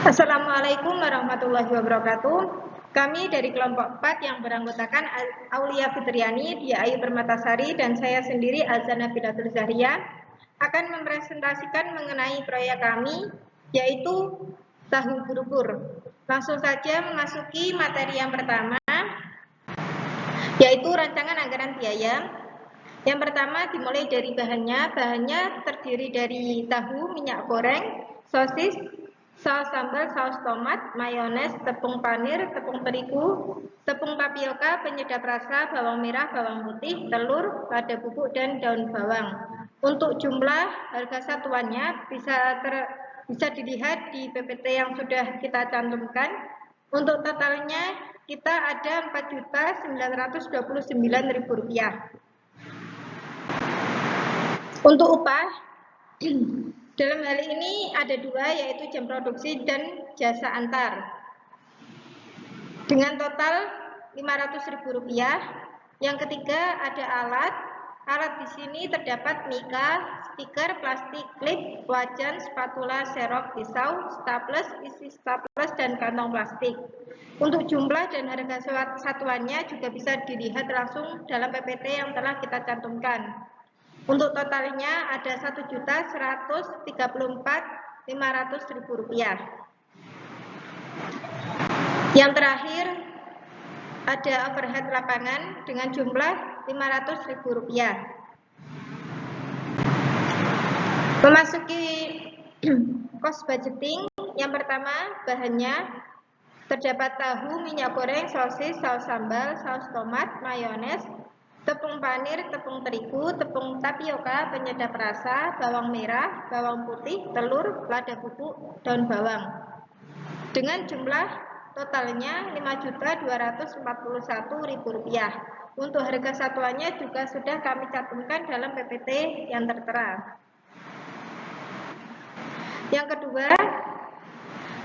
Assalamualaikum warahmatullahi wabarakatuh. Kami dari kelompok 4 yang beranggotakan Aulia Fitriani, Dia Ayu Permatasari, dan saya sendiri Azana Bidatul Zahria akan mempresentasikan mengenai proyek kami, yaitu tahu berubur. Langsung saja memasuki materi yang pertama, yaitu rancangan anggaran biaya. Yang pertama dimulai dari bahannya. Bahannya terdiri dari tahu, minyak goreng, sosis, saus sambal, saus tomat, mayones, tepung panir, tepung terigu, tepung tapioka, penyedap rasa, bawang merah, bawang putih, telur, lada bubuk, dan daun bawang. Untuk jumlah harga satuannya bisa dilihat di PPT yang sudah kita cantumkan. Untuk totalnya kita ada Rp4.929.000. Untuk upah, dalam hal ini ada dua, yaitu jam produksi dan jasa antar. Dengan total Rp500.000. Yang ketiga ada alat. Alat di sini terdapat mika, stiker, plastik, klip, wajan, spatula, serok, pisau, staples, isi staples, dan kantong plastik. Untuk jumlah dan harga satuannya juga bisa dilihat langsung dalam PPT yang telah kita cantumkan. Untuk totalnya ada Rp1.134.500.000. Yang terakhir ada overhead lapangan dengan jumlah Rp500.000. Memasuki cost budgeting, yang pertama bahannya terdapat tahu, minyak goreng, sosis, saus sambal, saus tomat, mayones, tepung panir, tepung terigu, tepung tapioka, penyedap rasa, bawang merah, bawang putih, telur, lada bubuk, daun bawang. Dengan jumlah totalnya Rp5.241.000. Untuk harga satuannya juga sudah kami cantumkan dalam PPT yang tertera. Yang kedua,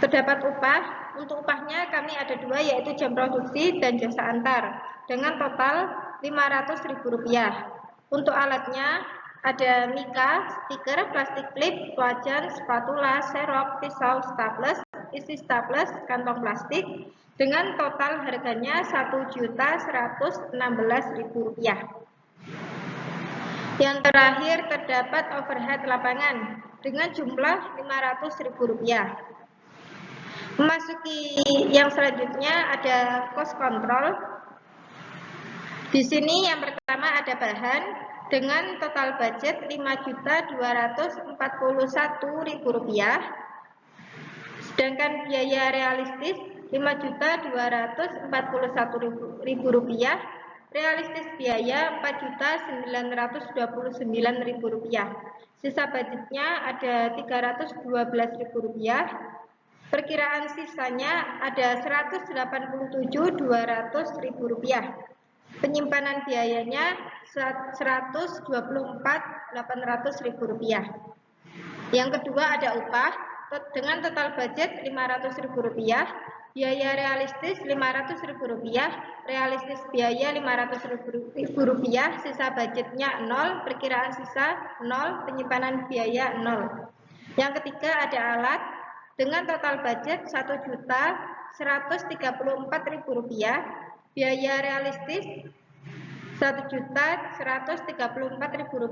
terdapat upah. Untuk upahnya kami ada dua, yaitu jam produksi dan jasa antar, dengan total Rp500.000. Untuk alatnya ada mika, stiker, plastik klip, wajan, spatula, serok, pisau, staples, isi staples, kantong plastik, dengan total harganya Rp1.116.000. Yang terakhir terdapat overhead lapangan dengan jumlah Rp500.000. Memasuki yang selanjutnya ada cost control. Di sini yang pertama ada bahan dengan total budget Rp5.241.000, sedangkan biaya realistis Rp5.241.000, realistis biaya Rp4.929.000. Sisa budgetnya ada Rp312.000. Perkiraan sisanya ada Rp187.200.000. Penyimpanan biayanya Rp124.800.000. Yang kedua ada upah dengan total budget Rp500.000, biaya realistis Rp500.000, realistis biaya Rp500.000, sisa budgetnya 0, perkiraan sisa 0, penyimpanan biaya 0. Yang ketiga ada alat dengan total budget Rp1.134.000, biaya realistis Rp1.134.000,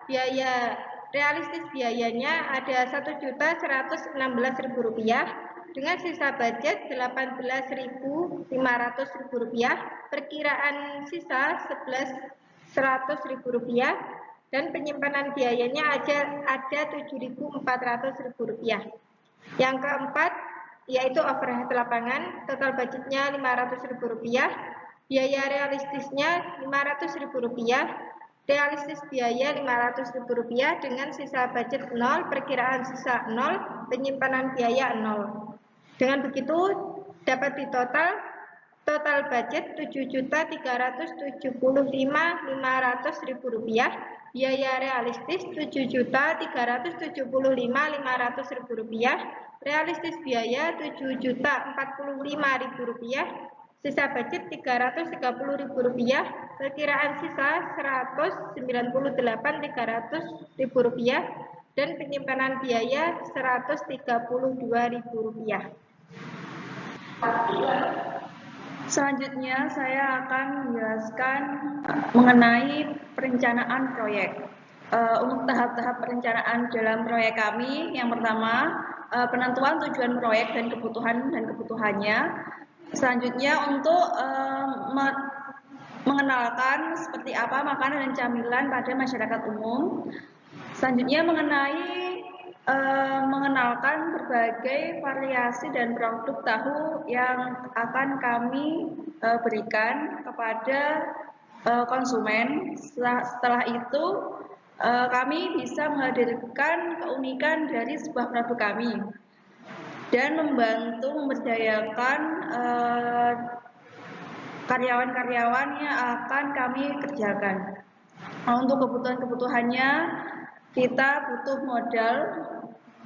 biaya realistis biayanya ada Rp1.116.000, dengan sisa budget Rp18.500.000, perkiraan sisa Rp11.100.000, dan penyimpanan biayanya ada Rp7.400.000. Yang keempat yaitu overhead lapangan, total budgetnya Rp500.000, biaya realistisnya Rp500.000, realistis biaya Rp500.000, dengan sisa budget 0, perkiraan sisa 0, penyimpanan biaya 0. Dengan begitu dapat ditotal budget Rp7.375.500.000, biaya realistis Rp7.375.500.000, realistis biaya Rp7.045.000, sisa budget Rp330.000, perkiraan sisa Rp198.300.000, dan penyimpanan biaya Rp132.000. Selanjutnya saya akan menjelaskan mengenai perencanaan proyek. Untuk tahap-tahap perencanaan dalam proyek kami, yang pertama penentuan tujuan proyek dan kebutuhannya. Selanjutnya untuk mengenalkan seperti apa makanan dan camilan pada masyarakat umum. Selanjutnya mengenalkan berbagai variasi dan produk tahu yang akan kami berikan kepada konsumen. Setelah itu kami bisa menghadirkan keunikan dari sebuah produk kami dan membantu memberdayakan karyawan-karyawan yang akan kami kerjakan. Untuk kebutuhannya, kita butuh modal,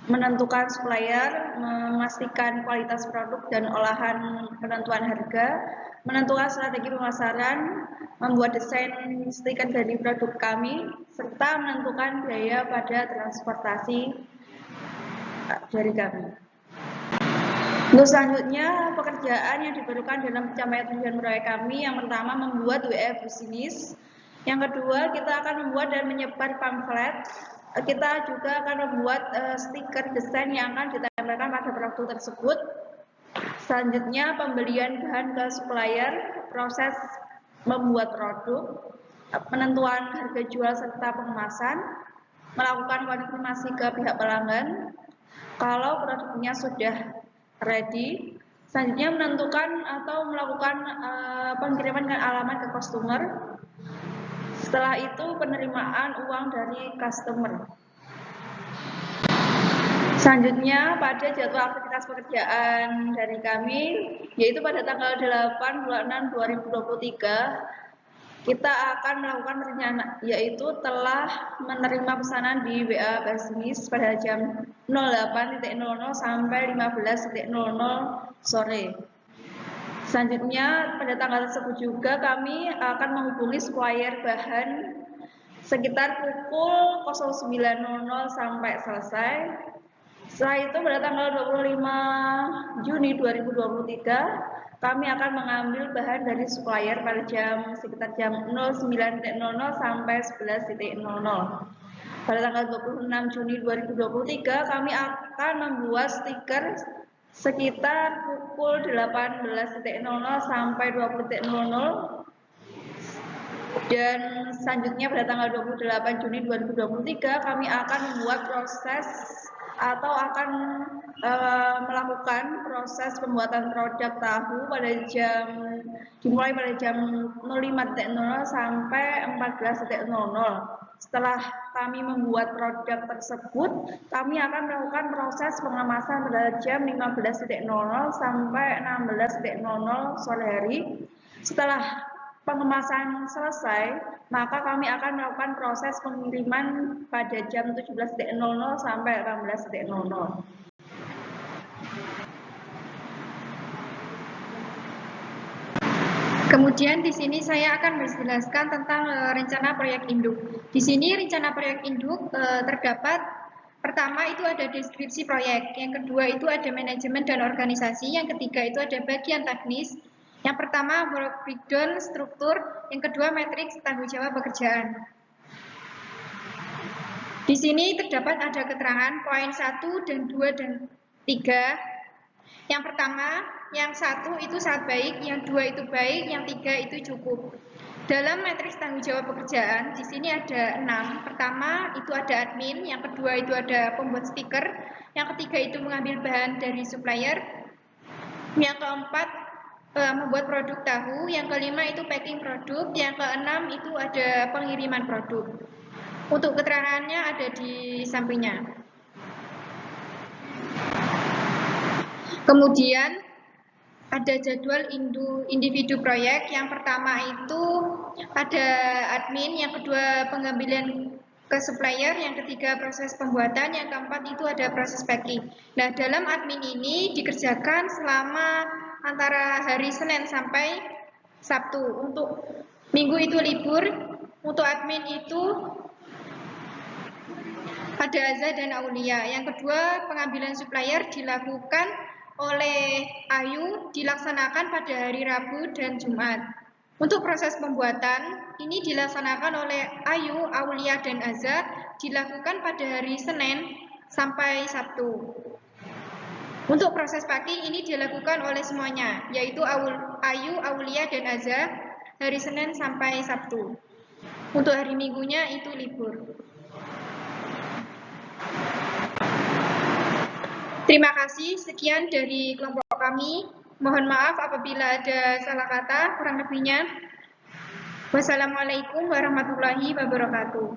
menentukan supplier, memastikan kualitas produk dan olahan penentuan harga, menentukan strategi pemasaran, membuat desain stiker dari produk kami, serta menentukan biaya pada transportasi dari kami. Untuk selanjutnya, pekerjaan yang diperlukan dalam pencapaian tujuan proyek kami, yang pertama membuat WF bisnis, yang kedua kita akan membuat dan menyebar pamflet, kita juga akan membuat stiker desain yang akan ditempelkan pada produk tersebut. Selanjutnya pembelian bahan ke supplier, proses membuat produk, penentuan harga jual serta pengemasan, melakukan konfirmasi ke pihak pelanggan. Kalau produknya sudah ready, selanjutnya menentukan atau melakukan pengiriman ke alamat ke customer. Setelah itu penerimaan uang dari customer. Selanjutnya pada jadwal aktivitas pekerjaan dari kami, yaitu pada tanggal 8 bulan 6 2023, kita akan melakukan rencana, yaitu telah menerima pesanan di WA Bisnis pada jam 08.00 sampai 15.00 sore. Selanjutnya pada tanggal tersebut juga kami akan menghubungi supplier bahan sekitar pukul 09.00 sampai selesai. Setelah itu pada tanggal 25 Juni 2023 kami akan mengambil bahan dari supplier pada sekitar jam 09.00 sampai 11.00. Pada tanggal 26 Juni 2023 kami akan membuat stiker sekitar pukul 18.00 sampai 20.00. Dan selanjutnya pada tanggal 28 Juni 2023 kami akan membuat proses atau akan melakukan proses pembuatan produk tahu dimulai pada jam 05.00 sampai 14.00. Setelah kami membuat produk tersebut, kami akan melakukan proses pengemasan pada jam 15.00 sampai 16.00 sore hari. Setelah pengemasan selesai, maka kami akan melakukan proses pengiriman pada jam 17.00 sampai 18.00. Kemudian di sini saya akan menjelaskan tentang rencana proyek induk. Di sini rencana proyek induk terdapat pertama itu ada deskripsi proyek, yang kedua itu ada manajemen dan organisasi, yang ketiga itu ada bagian teknis, yang pertama work breakdown struktur, yang kedua matriks tanggung jawab pekerjaan. Di sini terdapat ada keterangan poin 1 dan 2 dan 3. Yang pertama, yang 1 itu sangat baik, yang 2 itu baik, yang 3 itu cukup. Dalam matriks tanggung jawab pekerjaan, di sini ada 6. Pertama itu ada admin, yang kedua itu ada pembuat stiker, yang ketiga itu mengambil bahan dari supplier, yang keempat membuat produk tahu, yang kelima itu packing produk, yang keenam itu ada pengiriman produk. Untuk keterangannya ada di sampingnya. Kemudian ada jadwal individu proyek. Yang pertama itu ada admin, yang kedua pengambilan ke supplier, yang ketiga proses pembuatan, yang keempat itu ada proses packing. Nah, dalam admin ini dikerjakan selama antara hari Senin sampai Sabtu. Untuk Minggu itu libur. Untuk admin itu pada Azza dan Aulia. Yang kedua, pengambilan supplier dilakukan oleh Ayu, dilaksanakan pada hari Rabu dan Jumat. Untuk proses pembuatan, ini dilaksanakan oleh Ayu, Aulia, dan Azza, dilakukan pada hari Senin sampai Sabtu. Untuk proses packing ini dilakukan oleh semuanya, yaitu Ayu, Aulia, dan Azza, hari Senin sampai Sabtu. Untuk hari Minggunya itu libur. Terima kasih, sekian dari kelompok kami. Mohon maaf apabila ada salah kata, kurang lebihnya. Wassalamualaikum warahmatullahi wabarakatuh.